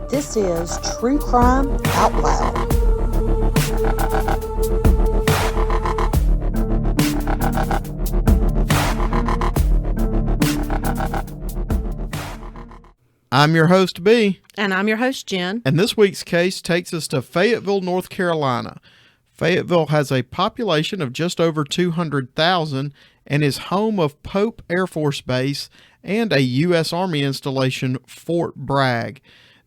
This is True Crime Out Loud. I'm your host, B. And I'm your host, Jen. And this week's case takes us to Fayetteville, North Carolina. Fayetteville has a population of just over 200,000 and is home of Pope Air Force Base and a U.S. Army installation, Fort Bragg.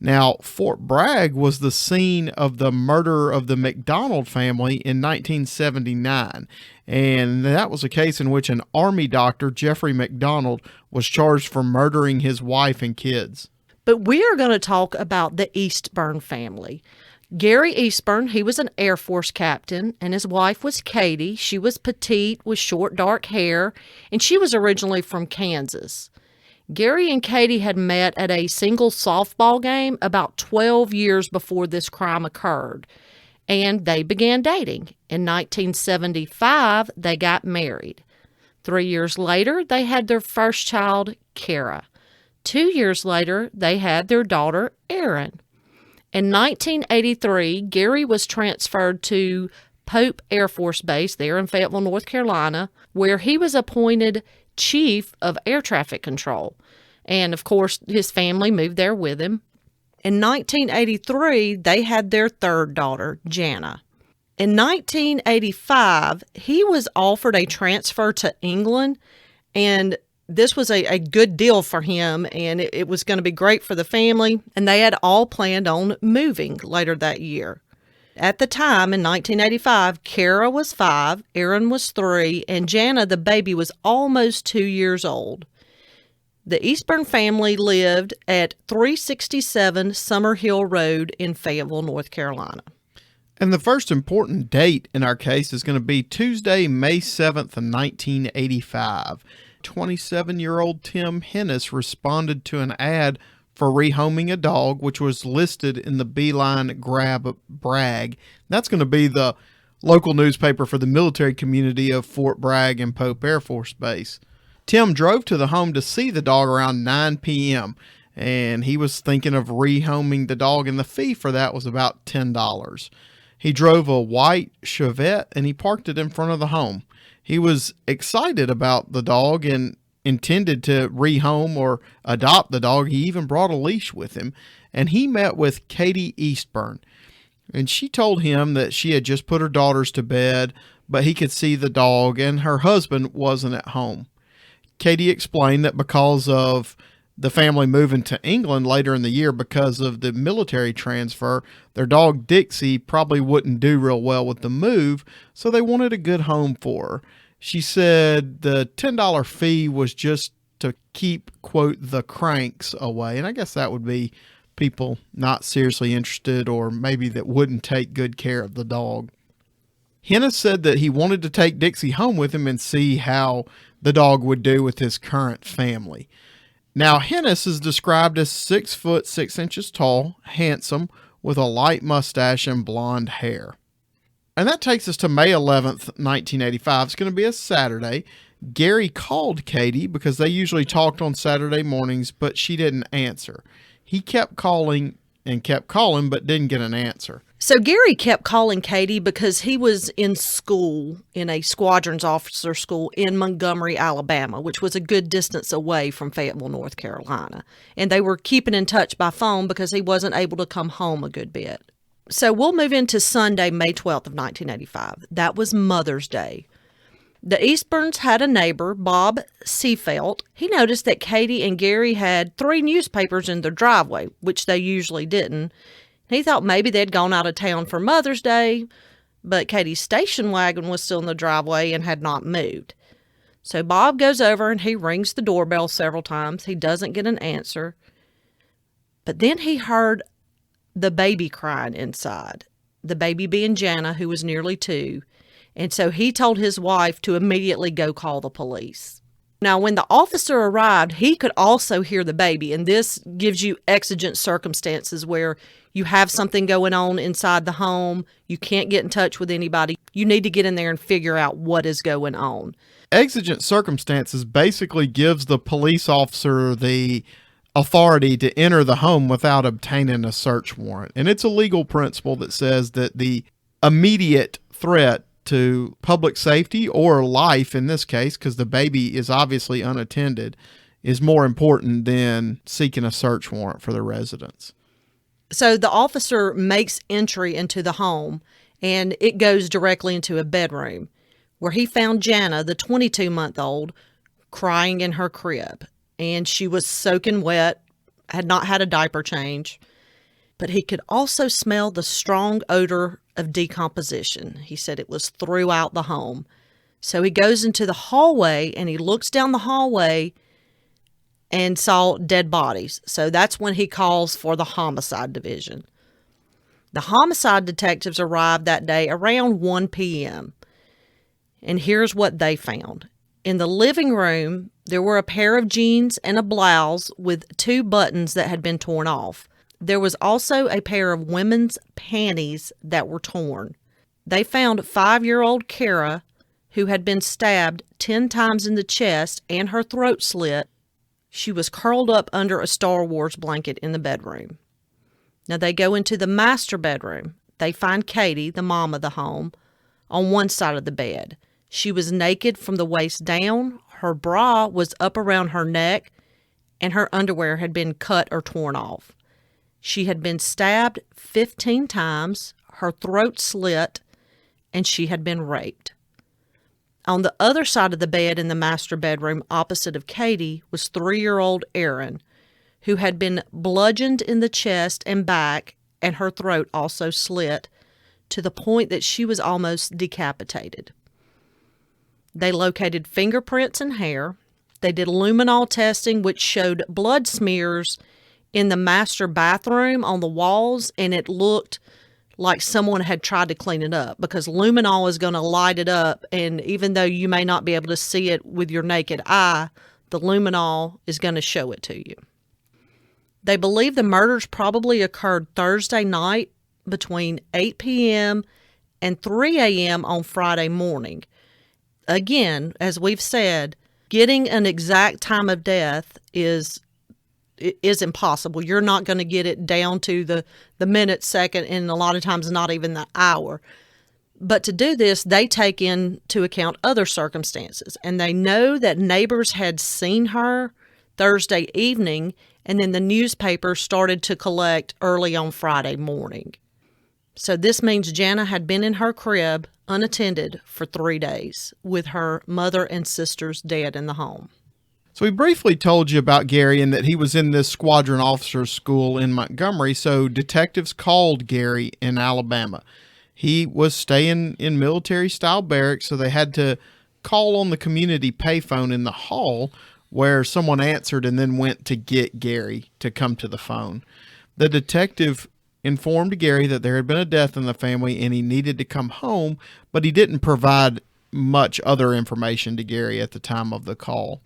Now, Fort Bragg was the scene of the murder of the McDonald family in 1979, and that was a case in which an Army doctor, Jeffrey McDonald, was charged for murdering his wife and kids. But we are going to talk about the Eastburn family. Gary Eastburn, he was an Air Force captain, and his wife was Katie. She was petite with short, dark hair, and she was originally from Kansas. Gary and Katie had met at a single softball game about 12 years before this crime occurred, and they began dating. In 1975, they got married. 3 years later, they had their first child, Kara. 2 years later, they had their daughter, Erin. In 1983, Gary was transferred to Pope Air Force Base there in Fayetteville, North Carolina, where he was appointed Chief of Air Traffic Control. And, of course, his family moved there with him. In 1983, they had their third daughter, Jana. In 1985, he was offered a transfer to England, and this was a good deal for him, and it was going to be great for the family, and they had all planned on moving later that year. At the time, in 1985, Kara was 5, Erin was 3, and Jana, the baby, was almost 2 years old. The Eastburn family lived at 367 Summer Hill Road in Fayetteville, North Carolina. And the first important date in our case is going to be Tuesday, May 7th, 1985. 27-year-old Tim Hennis responded to an ad for rehoming a dog, which was listed in the Beeline Grab Bragg. That's going to be the local newspaper for the military community of Fort Bragg and Pope Air Force Base. Tim drove to the home to see the dog around 9 p.m., and he was thinking of rehoming the dog, and the fee for that was about $10. He drove a white Chevette, and he parked it in front of the home. He was excited about the dog and intended to rehome or adopt the dog. He even brought a leash with him, and he met with Katie Eastburn. And she told him that she had just put her daughters to bed, but he could see the dog, and her husband wasn't at home. Katie explained that because of the family moving to England later in the year because of the military transfer, their dog Dixie probably wouldn't do real well with the move, so they wanted a good home for her. She said the $10 fee was just to keep, quote, the cranks away, and I guess that would be people not seriously interested or maybe that wouldn't take good care of the dog. Hennis said that he wanted to take Dixie home with him and see how the dog would do with his current family. Now, Hennis is described as 6 foot 6 inches tall, handsome, with a light mustache and blonde hair. And that takes us to May 11th, 1985. It's going to be a Saturday. Gary called Katie because they usually talked on Saturday mornings, but she didn't answer. He kept calling and kept calling, but didn't get an answer. So Gary kept calling Katie because he was in school, in a squadrons officer school in Montgomery, Alabama, which was a good distance away from Fayetteville, North Carolina. And they were keeping in touch by phone because he wasn't able to come home a good bit. So we'll move into Sunday, May 12th of 1985. That was Mother's Day. The Eastburns had a neighbor, Bob Seafelt. He noticed that Katie and Gary had 3 newspapers in their driveway, which they usually didn't. He thought maybe they'd gone out of town for Mother's Day, but Katie's station wagon was still in the driveway and had not moved. So Bob goes over and he rings the doorbell several times. He doesn't get an answer. But then he heard the baby crying inside, the baby being Jana, who was nearly 2. And so he told his wife to immediately go call the police. Now, when the officer arrived, he could also hear the baby, and this gives you exigent circumstances where you have something going on inside the home, you can't get in touch with anybody, you need to get in there and figure out what is going on. Exigent circumstances basically gives the police officer the authority to enter the home without obtaining a search warrant. And it's a legal principle that says that the immediate threat to public safety or life in this case, because the baby is obviously unattended, is more important than seeking a search warrant for the residence. So the officer makes entry into the home, and it goes directly into a bedroom where he found Jana, the 22-month-old, crying in her crib. And she was soaking wet, had not had a diaper change. But he could also smell the strong odor of decomposition. He said it was throughout the home. So he goes into the hallway, and he looks down the hallway and saw dead bodies. So that's when he calls for the homicide division. The homicide detectives arrived that day around 1 p.m. And here's what they found. In the living room, there were a pair of jeans and a blouse with 2 buttons that had been torn off. There was also a pair of women's panties that were torn. They found 5-year-old Kara, who had been stabbed 10 times in the chest and her throat slit. She was curled up under a Star Wars blanket in the bedroom. Now they go into the master bedroom. They find Katie, the mom of the home, on one side of the bed. She was naked from the waist down. Her bra was up around her neck, and her underwear had been cut or torn off. She had been stabbed 15 times, her throat slit, and she had been raped. On the other side of the bed in the master bedroom opposite of Katie was 3-year-old Erin, who had been bludgeoned in the chest and back, and her throat also slit to the point that she was almost decapitated. They located fingerprints and hair. They did luminol testing, which showed blood smears in the master bathroom on the walls, and it looked like someone had tried to clean it up because luminol is going to light it up, and even though you may not be able to see it with your naked eye, the luminol is going to show it to you. They believe the murders probably occurred Thursday night between 8 p.m. and 3 a.m. on Friday morning. Again, as we've said, getting an exact time of death is impossible. You're not going to get it down to the minute, second, and a lot of times not even the hour. But to do this, they take into account other circumstances. And they know that neighbors had seen her Thursday evening, and then the newspaper started to collect early on Friday morning. So this means Jana had been in her crib unattended for 3 days with her mother and sisters dead in the home. So we briefly told you about Gary and that he was in this squadron officer school in Montgomery. So detectives called Gary in Alabama. He was staying in military-style barracks, so they had to call on the community payphone in the hall where someone answered and then went to get Gary to come to the phone. The detective informed Gary that there had been a death in the family and he needed to come home, but he didn't provide much other information to Gary at the time of the call.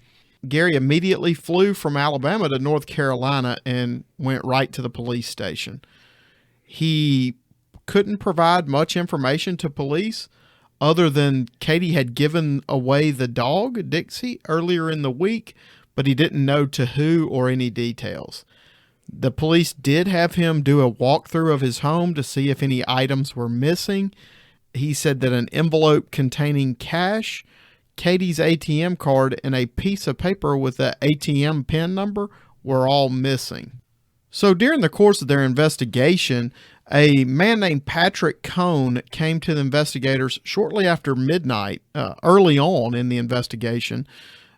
Gary immediately flew from Alabama to North Carolina and went right to the police station. He couldn't provide much information to police other than Katie had given away the dog, Dixie, earlier in the week, but he didn't know to who or any details. The police did have him do a walkthrough of his home to see if any items were missing. He said that an envelope containing cash, Katie's ATM card, and a piece of paper with the ATM PIN number were all missing. So during the course of their investigation, a man named Patrick Cohn came to the investigators shortly after midnight, early on in the investigation,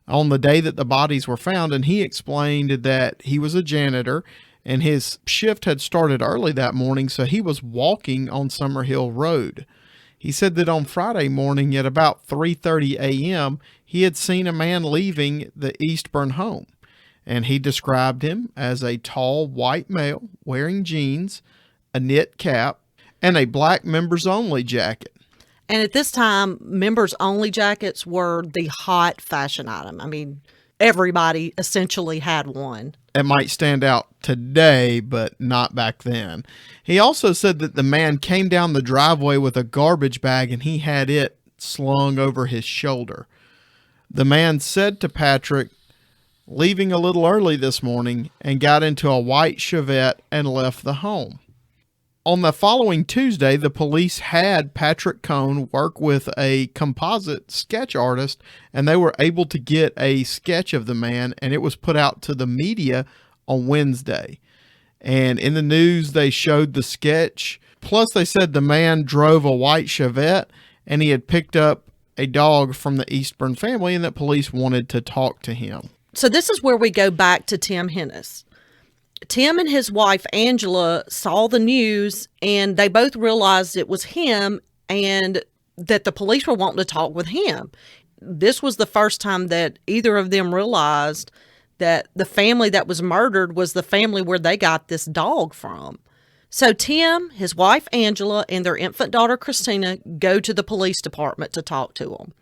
on the day that the bodies were found, and he explained that he was a janitor and his shift had started early that morning, so he was walking on Summerhill Road. He said that on Friday morning at about 3:30 a.m., he had seen a man leaving the Eastburn home, and he described him as a tall white male wearing jeans, a knit cap, and a black members-only jacket. And at this time, members-only jackets were the hot fashion item. I mean, everybody essentially had one. It might stand out today, but not back then. He also said that the man came down the driveway with a garbage bag and he had it slung over his shoulder. The man said to Patrick leaving a little early this morning and got into a white Chevette and left the home. On the following Tuesday, the police had Patrick Cohn work with a composite sketch artist, and they were able to get a sketch of the man, and it was put out to the media on Wednesday. And in the news, they showed the sketch. Plus, they said the man drove a white Chevette, and he had picked up a dog from the Eastburn family, and that police wanted to talk to him. So this is where we go back to Tim Hennis. Tim and his wife, Angela, saw the news, and they both realized it was him and that the police were wanting to talk with him. This was the first time that either of them realized that the family that was murdered was the family where they got this dog from. So Tim, his wife, Angela, and their infant daughter, Christina, go to the police department to talk to them.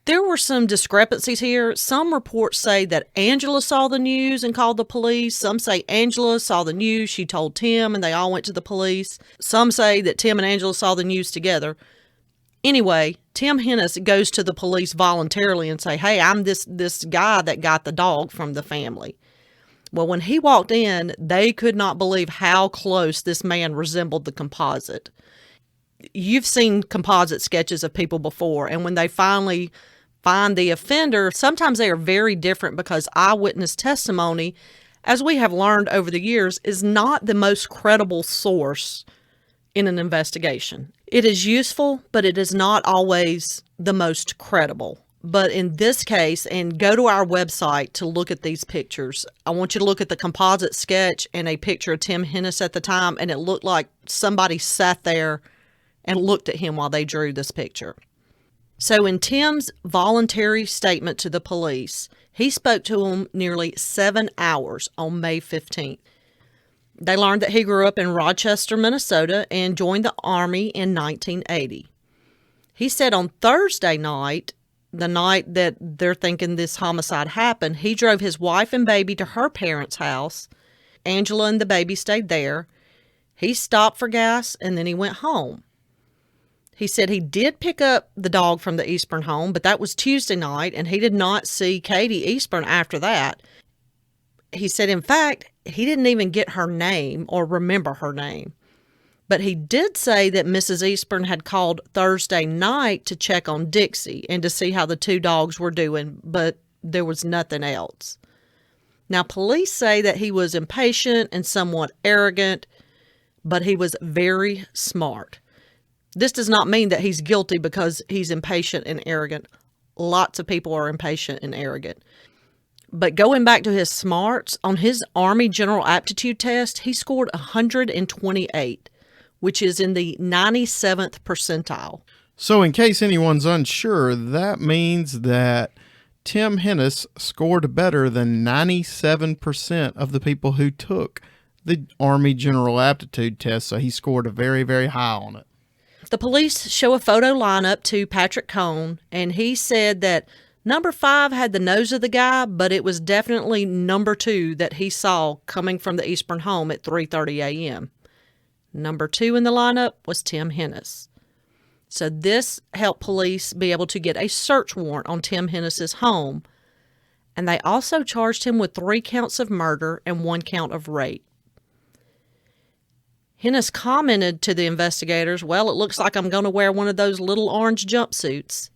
There were some discrepancies here. Some reports say that Angela saw the news and called the police. Some say Angela saw the news, she told Tim, and they all went to the police. Some say that Tim and Angela saw the news together. Anyway, Tim Hennis goes to the police voluntarily and say, hey, I'm this guy that got the dog from the family. Well, when he walked in, they could not believe how close this man resembled the composite. You've seen composite sketches of people before, and when they finally find the offender, sometimes they are very different because eyewitness testimony, as we have learned over the years, is not the most credible source in an investigation. It is useful, but it is not always the most credible. But in this case, and go to our website to look at these pictures, I want you to look at the composite sketch and a picture of Tim Hennis at the time, and it looked like somebody sat there and looked at him while they drew this picture. So in Tim's voluntary statement to the police, he spoke to them nearly 7 hours on May 15th. They learned that he grew up in Rochester, Minnesota, and joined the Army in 1980. He said on Thursday night, the night that they're thinking this homicide happened, he drove his wife and baby to her parents' house. Angela and the baby stayed there. He stopped for gas, and then he went home. He said he did pick up the dog from the Eastburn home, but that was Tuesday night, and he did not see Katie Eastburn after that. He said, in fact, he didn't even get her name or remember her name. But he did say that Mrs. Eastburn had called Thursday night to check on Dixie and to see how the two dogs were doing, but there was nothing else. Now, police say that he was impatient and somewhat arrogant, but he was very smart. This does not mean that he's guilty because he's impatient and arrogant. Lots of people are impatient and arrogant. But going back to his smarts, on his Army General Aptitude Test, he scored 128, which is in the 97th percentile. So in case anyone's unsure, that means that Tim Hennis scored better than 97% of the people who took the Army General Aptitude Test. So he scored a very, very high on it. The police show a photo lineup to Patrick Cohn, and he said that number 5 had the nose of the guy, but it was definitely number 2 that he saw coming from the Eastburn home at 3:30 a.m. Number 2 in the lineup was Tim Hennis. So this helped police be able to get a search warrant on Tim Hennis's home, and they also charged him with 3 counts of murder and 1 count of rape. Hennis commented to the investigators, well, it looks like I'm going to wear one of those little orange jumpsuits.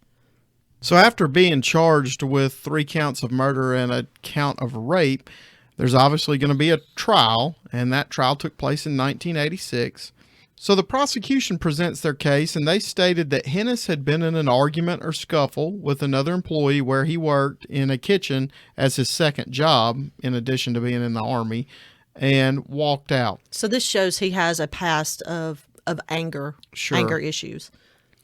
So after being charged with 3 counts of murder and a count of rape, there's obviously going to be a trial, and that trial took place in 1986. So the prosecution presents their case, and they stated that Hennis had been in an argument or scuffle with another employee where he worked in a kitchen as his second job, in addition to being in the Army, and walked out. So this shows he has a past of anger, anger issues.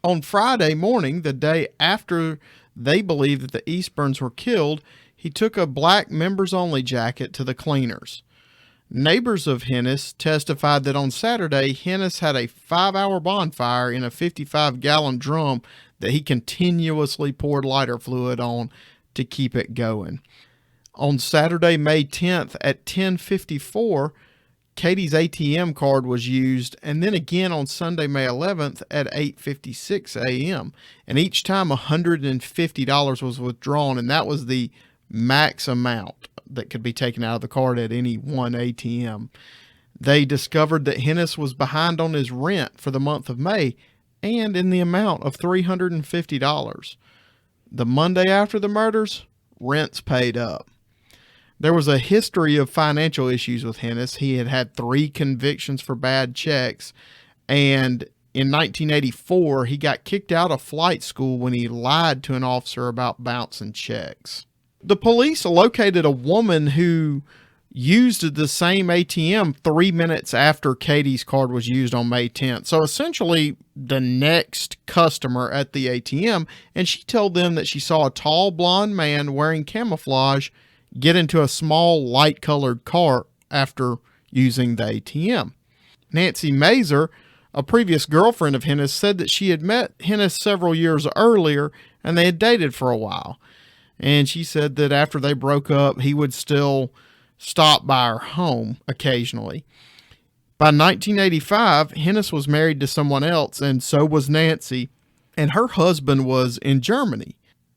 On Friday morning, the day after they believed that the Eastburns were killed, he took a black members-only jacket to the cleaners. Neighbors of Hennis testified that on Saturday, Hennis had a 5-hour bonfire in a 55-gallon drum that he continuously poured lighter fluid on to keep it going. On Saturday, May 10th at 10:54, Katie's ATM card was used, and then again on Sunday, May 11th at 8:56 a.m. And each time $150 was withdrawn, and that was the max amount that could be taken out of the card at any one ATM. They discovered that Hennis was behind on his rent for the month of May and in the amount of $350. The Monday after the murders, rent's paid up. There was a history of financial issues with Hennis. He had had 3 convictions for bad checks, and in 1984, he got kicked out of flight school when he lied to an officer about bouncing checks. The police located a woman who used the same ATM 3 minutes after Katie's card was used on May 10th. So essentially the next customer at the ATM, and she told them that she saw a tall blonde man wearing camouflage get into a small light-colored car after using the ATM. Nancy Mazer, a previous girlfriend of Hennis, said that she had met Hennis several years earlier and they had dated for a while. And she said that after they broke up, he would still stop by her home occasionally. By 1985, Hennis was married to someone else, and so was Nancy, and her husband was in Germany.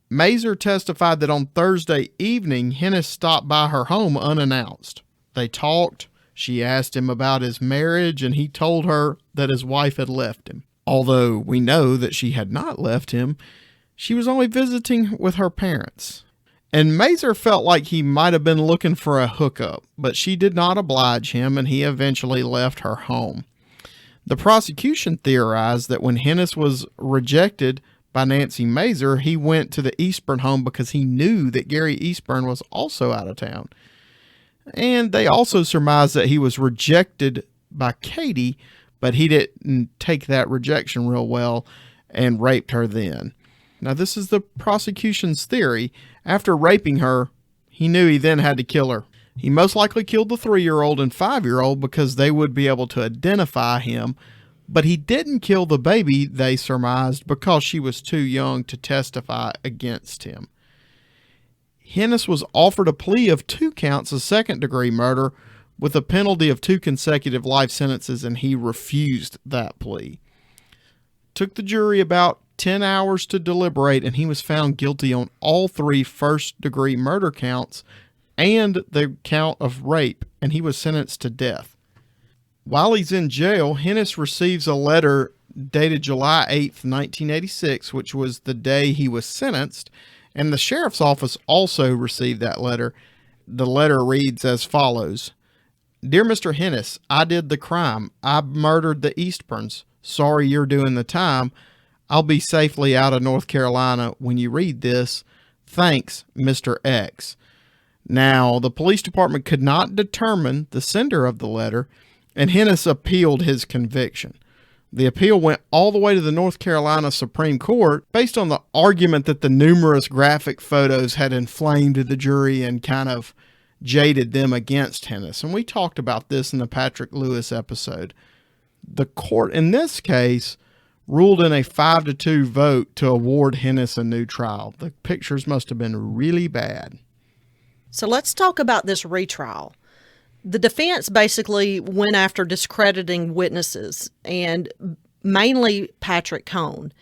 Mazer testified that on Thursday evening, Hennis stopped by her home unannounced. They talked. She asked him about his marriage, and he told her that his wife had left him. Although we know that she had not left him, she was only visiting with her parents. And Mazer felt like he might have been looking for a hookup, but she did not oblige him, and he eventually left her home. The prosecution theorized that when Hennis was rejected by Nancy Mazer, he went to the Eastburn home because he knew that Gary Eastburn was also out of town. And they also surmised that he was rejected by Katie, but he didn't take that rejection real well and raped her then. Now, this is the prosecution's theory. After raping her, he knew he then had to kill her. He most likely killed the 3-year-old and 5-year-old because they would be able to identify him, but he didn't kill the baby, they surmised, because she was too young to testify against him. Hennis was offered a plea of 2 counts of second-degree murder with a penalty of 2 consecutive life sentences, and he refused that plea. Took the jury about 10 hours to deliberate, and he was found guilty on all 3 first-degree murder counts and the count of rape, and he was sentenced to death. While he's in jail, Hennis receives a letter dated July 8th, 1986, which was the day he was sentenced, and the sheriff's office also received that letter. The letter reads as follows: "Dear Mr. Hennis, I did the crime. I murdered the Eastburns. Sorry you're doing the time. I'll be safely out of North Carolina when you read this. Thanks, Mr. X." Now, the police department could not determine the sender of the letter, and Hennis appealed his conviction. The appeal went all the way to the North Carolina Supreme Court based on the argument that the numerous graphic photos had inflamed the jury and kind of jaded them against Hennis. And we talked about this in the Patrick Lewis episode. The court in this case ruled in a 5-2 vote to award Hennis a new trial. The pictures must have been really bad. So let's talk about this retrial. The defense basically went after discrediting witnesses, and mainly Patrick Cohn.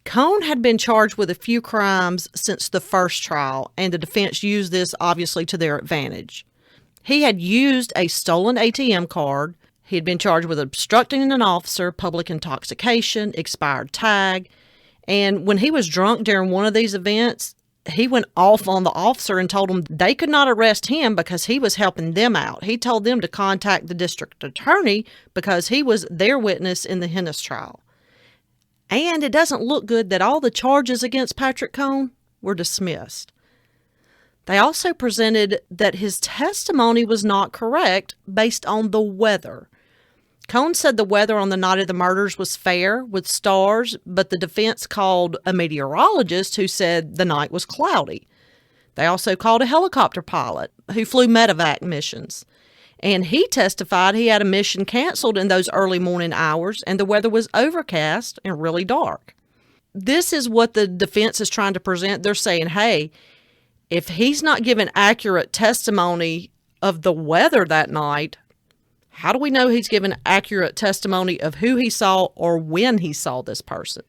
Cohn had been charged with a few crimes since the first trial, and the defense used this obviously to their advantage. He had used a stolen ATM card. He had been charged with obstructing an officer, public intoxication, expired tag, and when he was drunk during one of these events, he went off on the officer and told them they could not arrest him because he was helping them out. He told them to contact the district attorney because he was their witness in the Hennis trial. And it doesn't look good that all the charges against Patrick Cohn were dismissed. They also presented that his testimony was not correct based on the weather. Cohn said the weather on the night of the murders was fair with stars, but the defense called a meteorologist who said the night was cloudy. They also called a helicopter pilot who flew medevac missions. And he testified he had a mission canceled in those early morning hours and the weather was overcast and really dark. This is what the defense is trying to present. They're saying, hey, if he's not giving accurate testimony of the weather that night, how do we know he's given accurate testimony of who he saw or when he saw this person?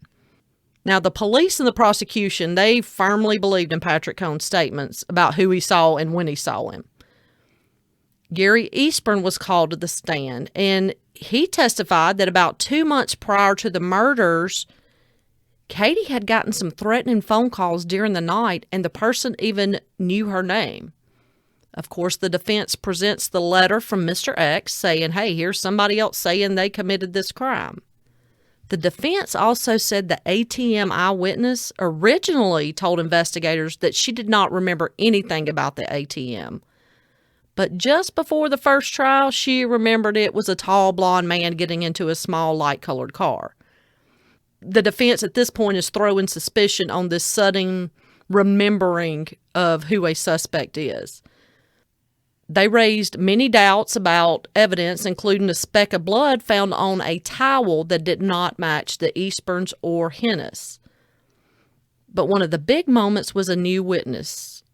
Now, the police and the prosecution, they firmly believed in Patrick Cohn's statements about who he saw and when he saw him. Gary Eastburn was called to the stand, and he testified that about 2 months prior to the murders, Katie had gotten some threatening phone calls during the night, and the person even knew her name. Of course, the defense presents the letter from Mr. X saying, hey, here's somebody else saying they committed this crime. The defense also said the ATM eyewitness originally told investigators that she did not remember anything about the ATM. But just before the first trial, she remembered it was a tall, blonde man getting into a small, light-colored car. The defense at this point is throwing suspicion on this sudden remembering of who a suspect is. They raised many doubts about evidence, including a speck of blood found on a towel that did not match the Eastburns or Hennis. But one of the big moments was a new witness.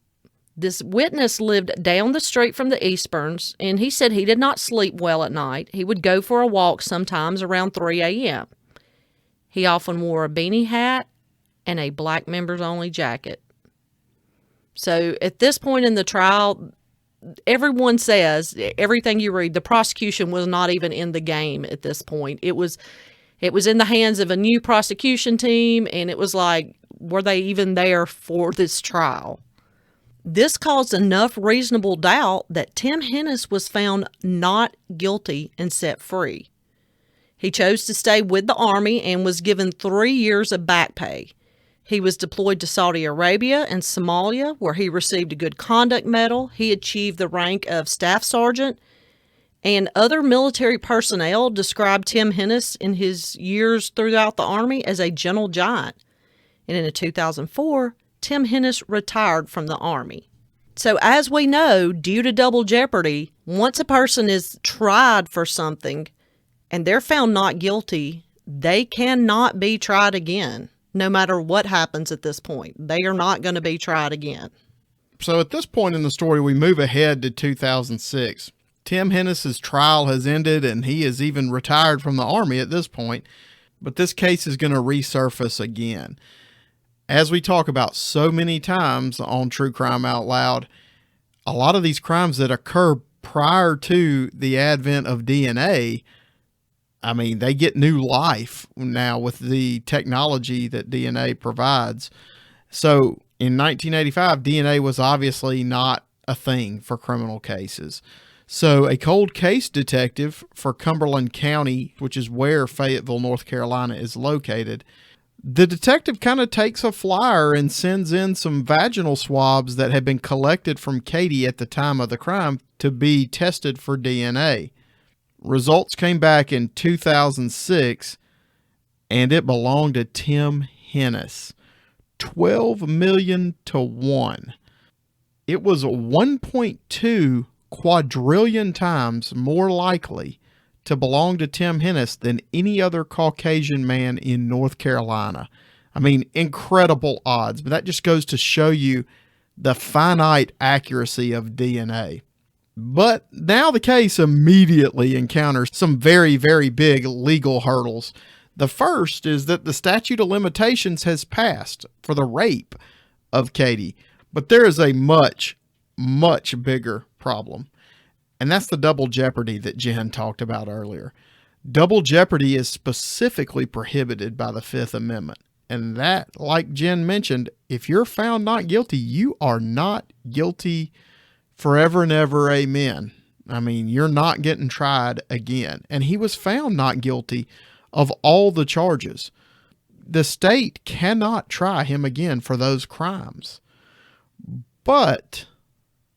This witness lived down the street from the Eastburns, and he said he did not sleep well at night. He would go for a walk sometimes around 3 a.m. He often wore a beanie hat and a black members-only jacket. So at this point in the trial, everyone says, everything you read, the prosecution was not even in the game at this point. It was in the hands of a new prosecution team, and it was like, were they even there for this trial? This caused enough reasonable doubt that Tim Hennis was found not guilty and set free. He chose to stay with the Army and was given 3 years of back pay. He was deployed to Saudi Arabia and Somalia, where he received a Good Conduct Medal. He achieved the rank of Staff Sergeant, and other military personnel described Tim Hennis in his years throughout the Army as a gentle giant. And in 2004, Tim Hennis retired from the Army. So as we know, due to double jeopardy, once a person is tried for something and they're found not guilty, they cannot be tried again. No matter what happens at this point, they are not going to be tried again. So at this point in the story, we move ahead to 2006. Tim Hennis's trial has ended, and he is even retired from the Army at this point. But this case is going to resurface again. As we talk about so many times on True Crime Out Loud, a lot of these crimes that occur prior to the advent of DNA, I mean, they get new life now with the technology that DNA provides. So in 1985, DNA was obviously not a thing for criminal cases. So a cold case detective for Cumberland County, which is where Fayetteville, North Carolina is located, the detective kind of takes a flyer and sends in some vaginal swabs that had been collected from Katie at the time of the crime to be tested for DNA. Results came back in 2006, and it belonged to Tim Hennis. 12 million to 1. It was 1.2 quadrillion times more likely to belong to Tim Hennis than any other Caucasian man in North Carolina. I mean, incredible odds, but that just goes to show you the finite accuracy of DNA. But now the case immediately encounters some very, very big legal hurdles. The first is that the statute of limitations has passed for the rape of Katie, but there is a much, much bigger problem. And that's the double jeopardy that Jen talked about earlier. Double jeopardy is specifically prohibited by the Fifth Amendment. And that, like Jen mentioned, if you're found not guilty, you are not guilty forever and ever, amen. I mean, you're not getting tried again. And he was found not guilty of all the charges. The state cannot try him again for those crimes. But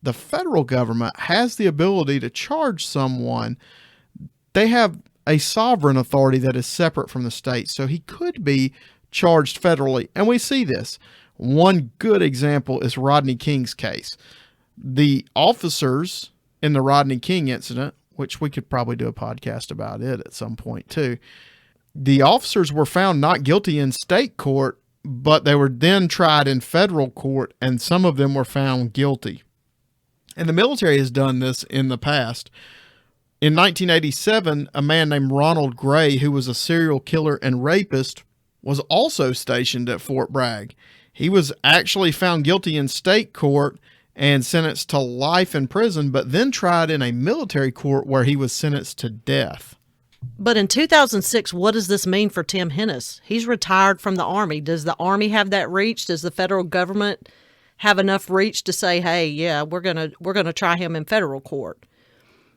the federal government has the ability to charge someone. They have a sovereign authority that is separate from the state, so he could be charged federally. And we see this. One good example is Rodney King's case. The officers in the Rodney King incident, which we could probably do a podcast about it at some point too, the officers were found not guilty in state court, but they were then tried in federal court, and some of them were found guilty. And the military has done this in the past. In 1987, a man named Ronald Gray, who was a serial killer and rapist, was also stationed at Fort Bragg. He was actually found guilty in state court and sentenced to life in prison, but then tried in a military court where he was sentenced to death. But in 2006, what does this mean for Tim Hennis? He's retired from the Army. Does the Army have that reach? Does the federal government have enough reach to say, hey, yeah, we're gonna try him in federal court?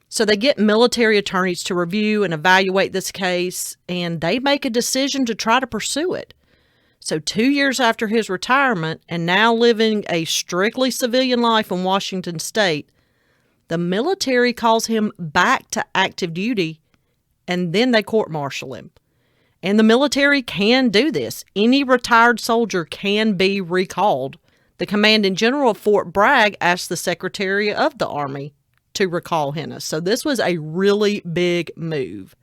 So they get military attorneys to review and evaluate this case, and they make a decision to try to pursue it. So 2 years after his retirement, and now living a strictly civilian life in Washington State, the military calls him back to active duty, and then they court-martial him. And the military can do this. Any retired soldier can be recalled. The commanding general of Fort Bragg asked the Secretary of the Army to recall Hennis. So this was a really big move.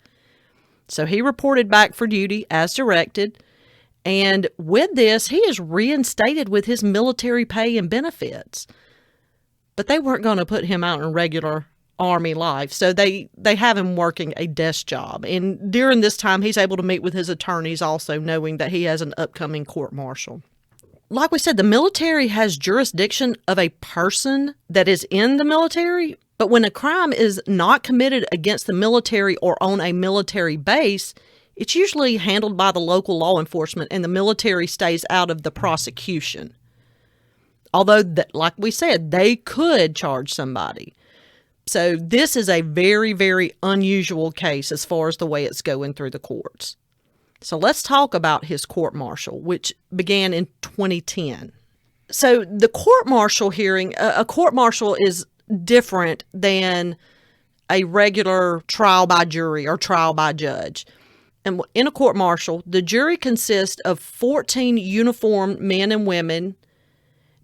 So he reported back for duty as directed. And with this, he is reinstated with his military pay and benefits. But they weren't going to put him out in regular Army life. So they have him working a desk job. And during this time, he's able to meet with his attorneys also, knowing that he has an upcoming court-martial. Like we said, the military has jurisdiction of a person that is in the military, but when a crime is not committed against the military or on a military base, it's usually handled by the local law enforcement, and the military stays out of the prosecution. Although, like we said, they could charge somebody. So this is a very, very unusual case as far as the way it's going through the courts. So let's talk about his court-martial, which began in 2010. So the court-martial hearing, a court-martial is different than a regular trial by jury or trial by judge. And in a court-martial, the jury consists of 14 uniformed men and women,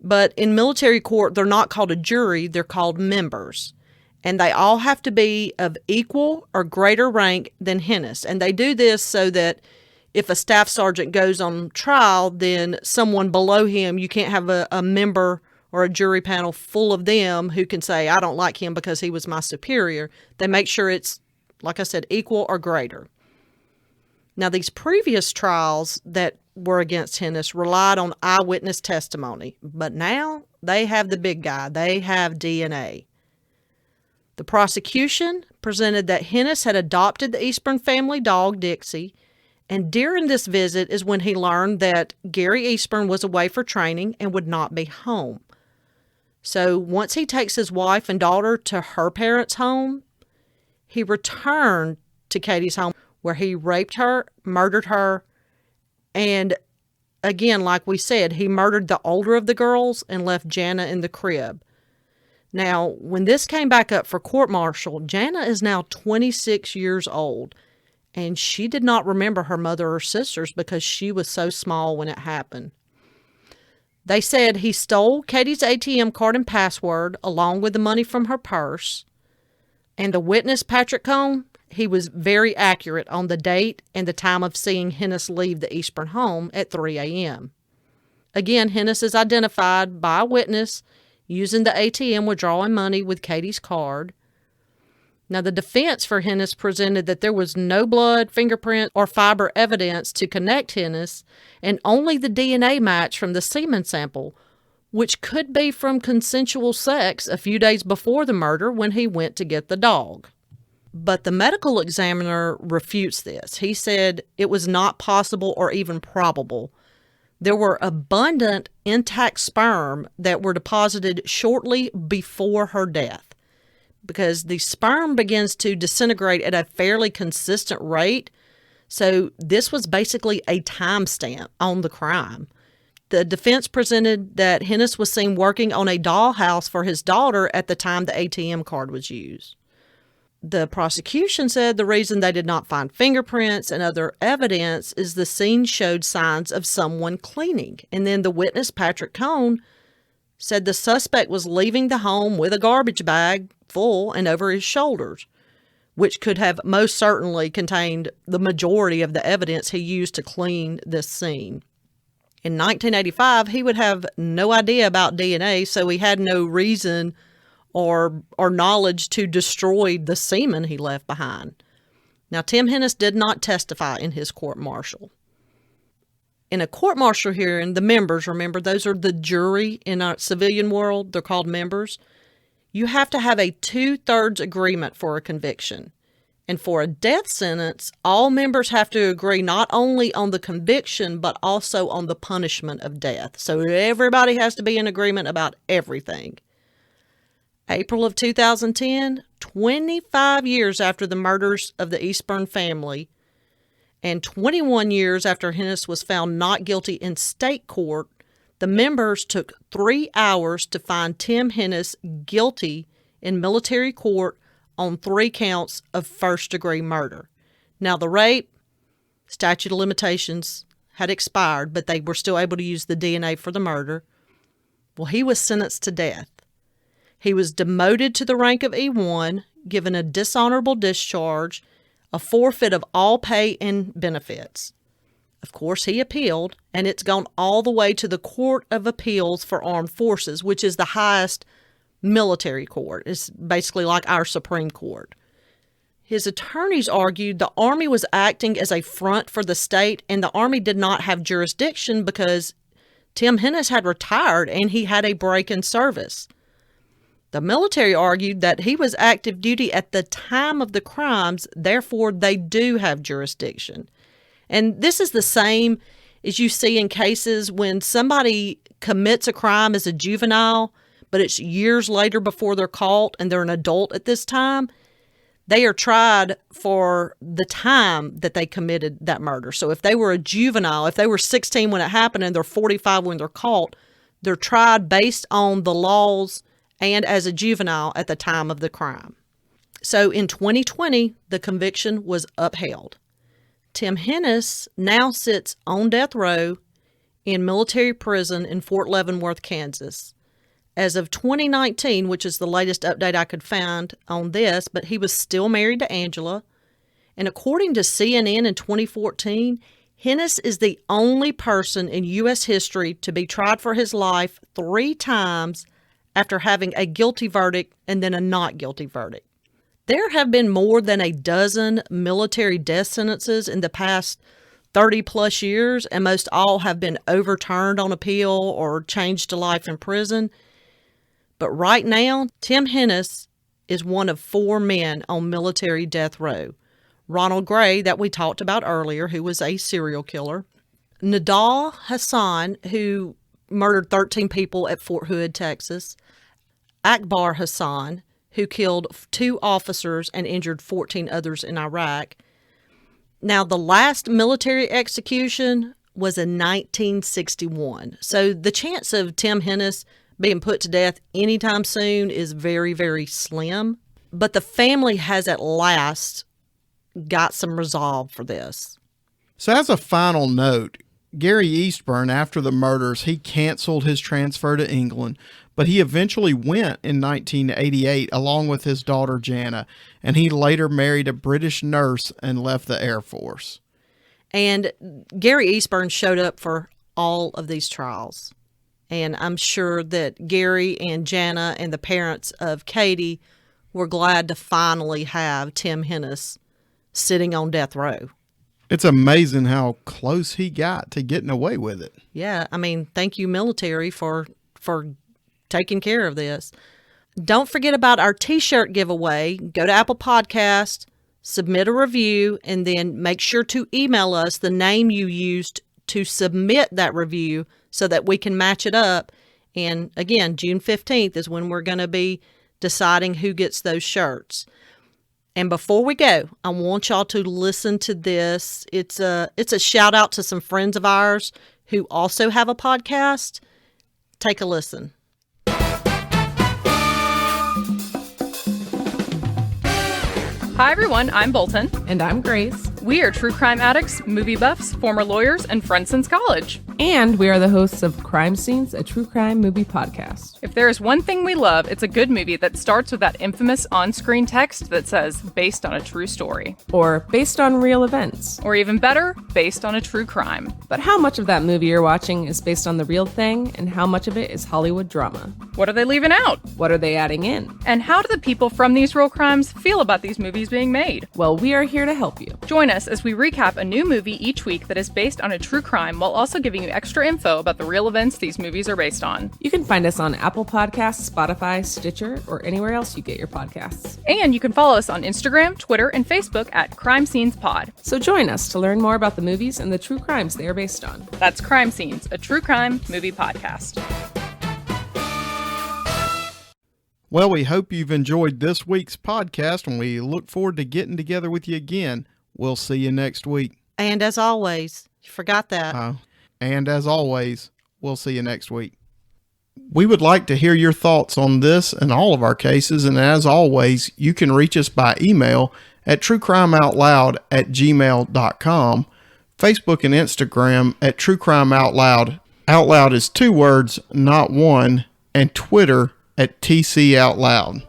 but in military court, they're not called a jury, they're called members. And they all have to be of equal or greater rank than Hennis. And they do this so that if a staff sergeant goes on trial, then someone below him, you can't have a member or a jury panel full of them who can say, I don't like him because he was my superior. They make sure it's, like I said, equal or greater. Now, these previous trials that were against Hennis relied on eyewitness testimony, but now they have the big guy. They have DNA. The prosecution presented that Hennis had adopted the Eastburn family dog, Dixie, and during this visit is when he learned that Gary Eastburn was away for training and would not be home. So once he takes his wife and daughter to her parents' home, he returned to Katie's home where he raped her, murdered her, and again, like we said, he murdered the older of the girls and left Jana in the crib. Now, when this came back up for court-martial, Jana is now 26 years old, and she did not remember her mother or sisters because she was so small when it happened. They said he stole Katie's ATM card and password along with the money from her purse. And the witness, Patrick Cohn, he was very accurate on the date and the time of seeing Hennis leave the Eastburn home at 3 a.m. Again, Hennis is identified by a witness using the ATM withdrawing money with Katie's card. Now, the defense for Hennis presented that there was no blood, fingerprint, or fiber evidence to connect Hennis, and only the DNA match from the semen sample, which could be from consensual sex a few days before the murder when he went to get the dog. But the medical examiner refutes this. He said it was not possible or even probable. There were abundant intact sperm that were deposited shortly before her death, because the sperm begins to disintegrate at a fairly consistent rate. So this was basically a timestamp on the crime. The defense presented that Hennis was seen working on a dollhouse for his daughter at the time the ATM card was used. The prosecution said the reason they did not find fingerprints and other evidence is the scene showed signs of someone cleaning. And then the witness, Patrick Cohn, said the suspect was leaving the home with a garbage bag full and over his shoulders, which could have most certainly contained the majority of the evidence he used to clean this scene. In 1985, he would have no idea about DNA, so he had no reason or knowledge to destroy the semen he left behind. Now, Tim Hennis did not testify in his court-martial. In a court-martial hearing, the members, remember, those are the jury in our civilian world. They're called members. You have to have a 2/3 agreement for a conviction. And for a death sentence, all members have to agree not only on the conviction, but also on the punishment of death. So everybody has to be in agreement about everything. April of 2010, 25 years after the murders of the Eastburn family, and 21 years after Hennis was found not guilty in state court, the members took 3 hours to find Tim Hennis guilty in military court on 3 counts of first-degree murder. Now, the rape, statute of limitations had expired, but they were still able to use the DNA for the murder. Well, he was sentenced to death. He was demoted to the rank of E1, given a dishonorable discharge, a forfeit of all pay and benefits. Of course, he appealed, and it's gone all the way to the Court of Appeals for Armed Forces, which is the highest military court. It's basically like our Supreme Court. His attorneys argued the Army was acting as a front for the state, and the Army did not have jurisdiction because Tim Hennis had retired and he had a break in service. The military argued that he was active duty at the time of the crimes, therefore they do have jurisdiction. And this is the same as you see in cases when somebody commits a crime as a juvenile, but it's years later before they're caught and they're an adult at this time. They are tried for the time that they committed that murder. So if they were a juvenile, if they were 16 when it happened and they're 45 when they're caught, they're tried based on the laws and as a juvenile at the time of the crime. So in 2020, the conviction was upheld. Tim Hennis now sits on death row in military prison in Fort Leavenworth, Kansas. As of 2019, which is the latest update I could find on this, but he was still married to Angela. And according to CNN in 2014, Hennis is the only person in U.S. history to be tried for his life 3 times after having a guilty verdict and then a not guilty verdict. There have been more than a dozen military death sentences in the past 30 plus years, and most all have been overturned on appeal or changed to life in prison. But right now, Tim Hennis is one of 4 men on military death row. Ronald Gray, that we talked about earlier, who was a serial killer. Nidal Hassan, who murdered 13 people at Fort Hood, Texas. Akbar Hassan, who killed 2 officers and injured 14 others in Iraq. Now, the last military execution was in 1961. So the chance of Tim Hennis being put to death anytime soon is very, very slim. But the family has at last got some resolve for this. So as a final note, Gary Eastburn, after the murders, he canceled his transfer to England, but he eventually went in 1988 along with his daughter Jana, and he later married a British nurse and left the Air Force. And Gary Eastburn showed up for all of these trials. And I'm sure that Gary and Jana and the parents of Katie were glad to finally have Tim Hennis sitting on death row. It's amazing how close he got to getting away with it. Yeah, I mean, thank you, military, for taking care of this. Don't forget about our T-shirt giveaway. Go to Apple Podcast, submit a review, and then make sure to email us the name you used to submit that review so that we can match it up. And again, June 15th is when we're going to be deciding who gets those shirts. And before we go, I want y'all to listen to this. It's a shout out to some friends of ours who also have a podcast. Take a listen. Hi, everyone. I'm Bolton. And I'm Grace. We are true crime addicts, movie buffs, former lawyers, and friends since college. And we are the hosts of Crime Scenes, a true crime movie podcast. If there is one thing we love, it's a good movie that starts with that infamous on-screen text that says, based on a true story. Or based on real events. Or even better, based on a true crime. But how much of that movie you're watching is based on the real thing, and how much of it is Hollywood drama? What are they leaving out? What are they adding in? And how do the people from these real crimes feel about these movies being made? Well, we are here to help you. Join us as we recap a new movie each week that is based on a true crime while also giving you extra info about the real events these movies are based on. You can find us on Apple Podcasts, Spotify, Stitcher, or anywhere else you get your podcasts. And you can follow us on Instagram, Twitter, and Facebook at Crime Scenes Pod. So join us to learn more about the movies and the true crimes they are based on. That's Crime Scenes, a true crime movie podcast. Well, we hope you've enjoyed this week's podcast, and we look forward to getting together with you again. We'll see you next week. And as always, you forgot that. And as always, we'll see you next week. We would like to hear your thoughts on this and all of our cases, and as always, you can reach us by email at truecrimeoutloud@gmail.com, Facebook and Instagram at True Crime Out Loud. Out Loud is 2 words, not one, and Twitter at TC Out Loud.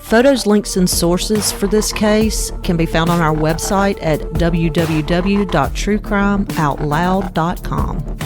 Photos, links, and sources for this case can be found on our website at www.truecrimeoutloud.com.